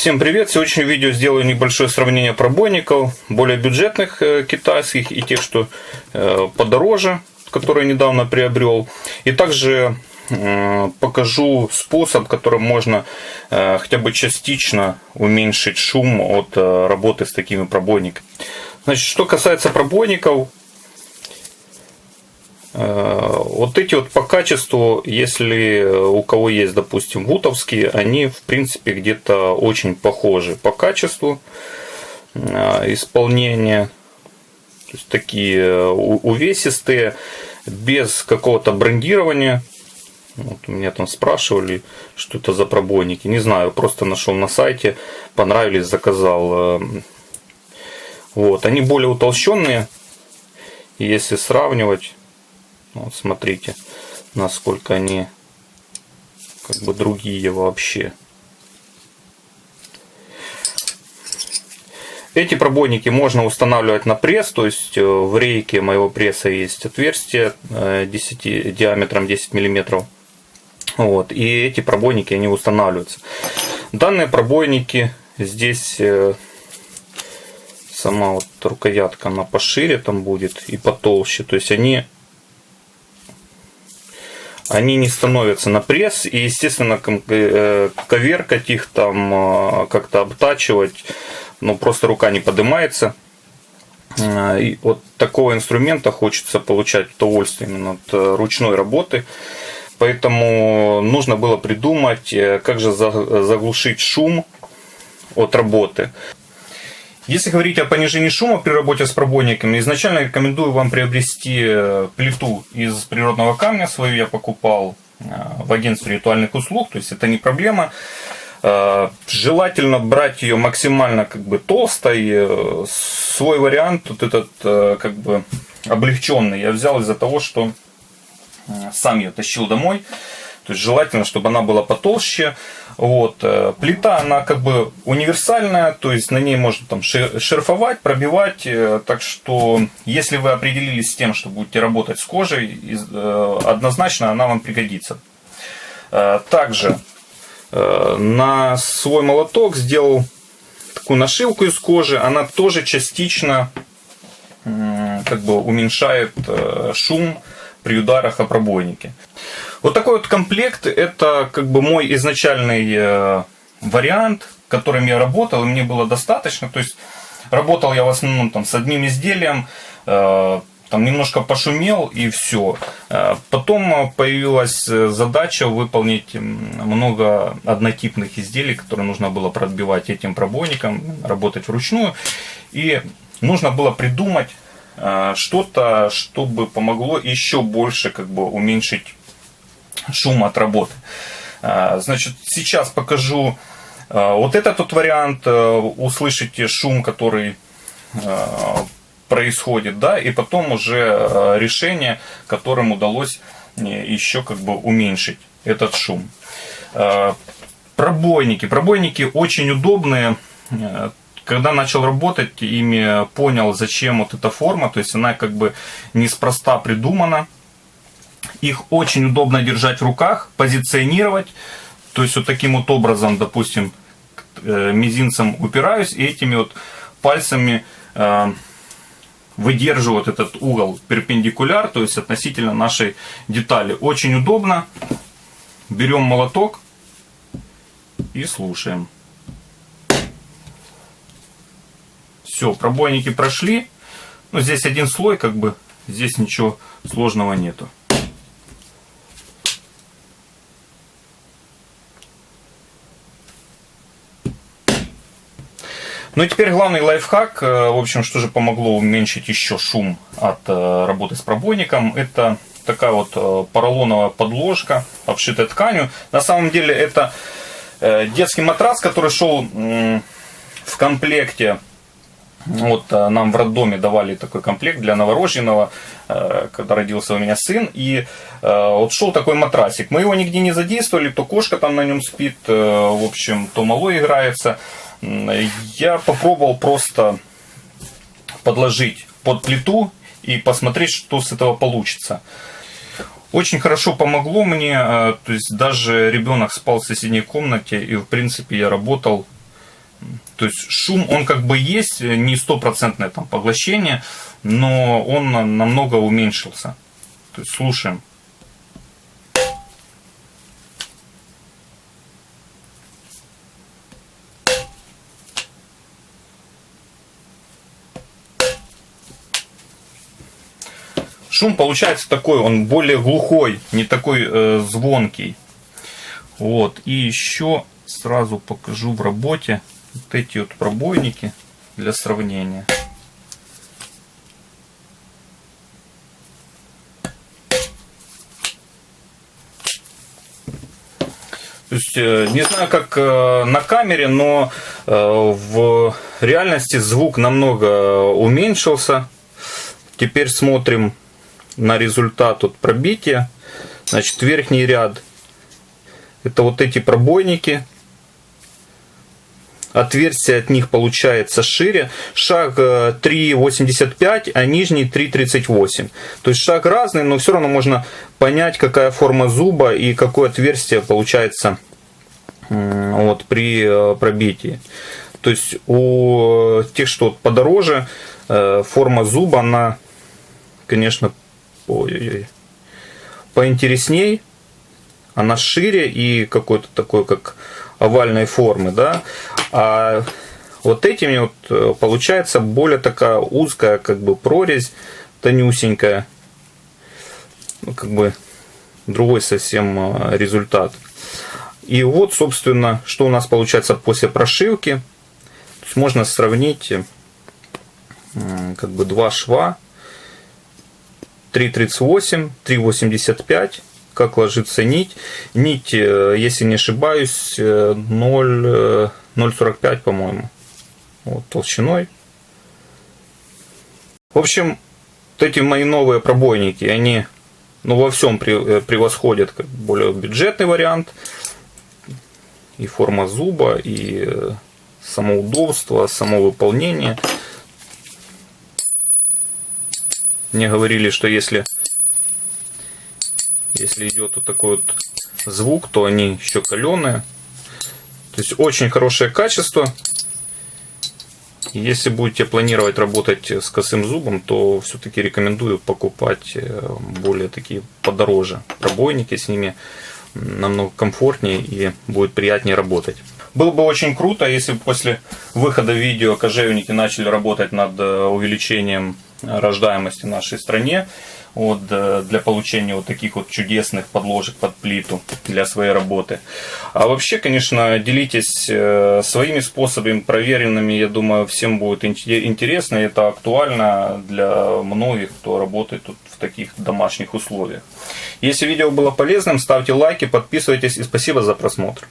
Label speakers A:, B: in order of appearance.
A: Всем привет! В сегодняшнем видео сделаю небольшое сравнение пробойников, более бюджетных китайских и тех, что подороже, которые недавно приобрел. И также покажу способ, которым можно хотя бы частично уменьшить шум от работы с такими пробойниками. Значит, что касается пробойников, вот эти вот по качеству, если у кого есть, допустим, вутовские, они в принципе где-то очень похожи по качеству исполнения. То есть такие увесистые, без какого-то брендирования. Вот у меня там спрашивали, что это за пробойники. Не знаю, просто нашел на сайте, понравились, заказал. Вот, они более утолщенные. И если сравнивать, вот смотрите, насколько они как бы другие вообще. Эти пробойники можно устанавливать на пресс, то есть в рейке моего пресса есть отверстие диаметром 10 мм. Вот, и эти пробойники, они устанавливаются. Данные пробойники, здесь сама вот рукоятка, она пошире там будет и потолще, то есть они не становятся на пресс, и естественно коверкать их там, как-то обтачивать, ну просто рука не поднимается. И от такого инструмента хочется получать удовольствие именно от ручной работы. Поэтому нужно было придумать, как же заглушить шум от работы. Если говорить о понижении шума при работе с пробойниками, изначально рекомендую вам приобрести плиту из природного камня. Свою я покупал в агентстве ритуальных услуг, то есть это не проблема. Желательно брать ее максимально как бы толстой. Свой вариант, вот этот как бы облегченный, я взял из-за того, что сам ее тащил домой. То есть желательно, чтобы она была потолще. Вот. Плита, она как бы универсальная, то есть на ней можно там шерфовать, пробивать. Так что, если вы определились с тем, что будете работать с кожей, однозначно она вам пригодится. Также на свой молоток сделал такую нашивку из кожи. Она тоже частично как бы уменьшает шум при ударах о пробойники. Вот такой вот комплект, это как бы мой изначальный вариант, которым я работал, и мне было достаточно. То есть работал я в основном там с одним изделием, там немножко пошумел и все. Потом появилась задача выполнить много однотипных изделий, которые нужно было пробивать этим пробойником, работать вручную. И нужно было придумать что-то, чтобы помогло еще больше как бы уменьшить шум от работы. Значит, сейчас покажу вот этот вот вариант. Услышите шум, который происходит, да, и потом уже решение, которым удалось еще как бы уменьшить этот шум. Пробойники очень удобные. Когда начал работать ими, понял, зачем вот эта форма, то есть она как бы неспроста придумана. Их очень удобно держать в руках, позиционировать. То есть вот таким вот образом, допустим, мизинцем упираюсь и этими вот пальцами выдерживаю вот этот угол перпендикуляр, то есть относительно нашей детали. Очень удобно. Берем молоток и слушаем. Все, пробойники прошли. Ну, здесь один слой, как бы, здесь ничего сложного нету. Ну и теперь главный лайфхак, в общем, что же помогло уменьшить еще шум от работы с пробойником. Это такая вот поролоновая подложка, обшитая тканью. На самом деле это детский матрас, который шел в комплекте. Вот нам в роддоме давали такой комплект для новорожденного, когда родился у меня сын. И вот шел такой матрасик. Мы его нигде не задействовали, то кошка там на нем спит, в общем, то малой играется. Я попробовал просто подложить под плиту и посмотреть, что с этого получится. Очень хорошо помогло мне, то есть даже ребенок спал в соседней комнате, и в принципе я работал То есть шум, он как бы есть, не стопроцентное там поглощение, но он намного уменьшился. То есть слушаем. Шум получается такой, он более глухой, не такой звонкий. Вот. И еще сразу покажу в работе вот эти вот пробойники для сравнения. То есть, не знаю, как на камере, но в реальности звук намного уменьшился. Теперь смотрим на результат от пробития. Значит, верхний ряд — это вот эти пробойники. Отверстие от них получается шире. Шаг 3,85, а нижний 3,38. То есть шаг разный, но все равно можно понять, какая форма зуба и какое отверстие получается вот, при пробитии. То есть у тех, что подороже, форма зуба, она, конечно, поинтересней. Она шире и какой-то такой, как овальной формы, да. А вот этими вот получается более такая узкая, как бы, прорезь, тонюсенькая. Ну, как бы другой совсем результат. И вот, собственно, что у нас получается после прошивки. То есть можно сравнить как бы два шва. 3,38, 3,85. Как ложится нить. Нить, если не ошибаюсь, 0,45, по-моему. Вот, толщиной. В общем, вот эти мои новые пробойники, они, ну, во всем превосходят как более бюджетный вариант. И форма зуба, и само удобство, само выполнение. Мне говорили, что если идет вот такой вот звук, то они еще каленые. То есть очень хорошее качество. Если будете планировать работать с косым зубом, то все-таки рекомендую покупать более такие подороже пробойники. С ними намного комфортнее и будет приятнее работать. Было бы очень круто, если бы после выхода видео кожевники начали работать над увеличением рождаемости в нашей стране. Вот, для получения вот таких вот чудесных подложек под плиту для своей работы. А вообще, конечно, делитесь своими способами, проверенными. Я думаю, всем будет интересно, и это актуально для многих, кто работает тут в таких домашних условиях. Если видео было полезным, ставьте лайки, подписывайтесь, и спасибо за просмотр.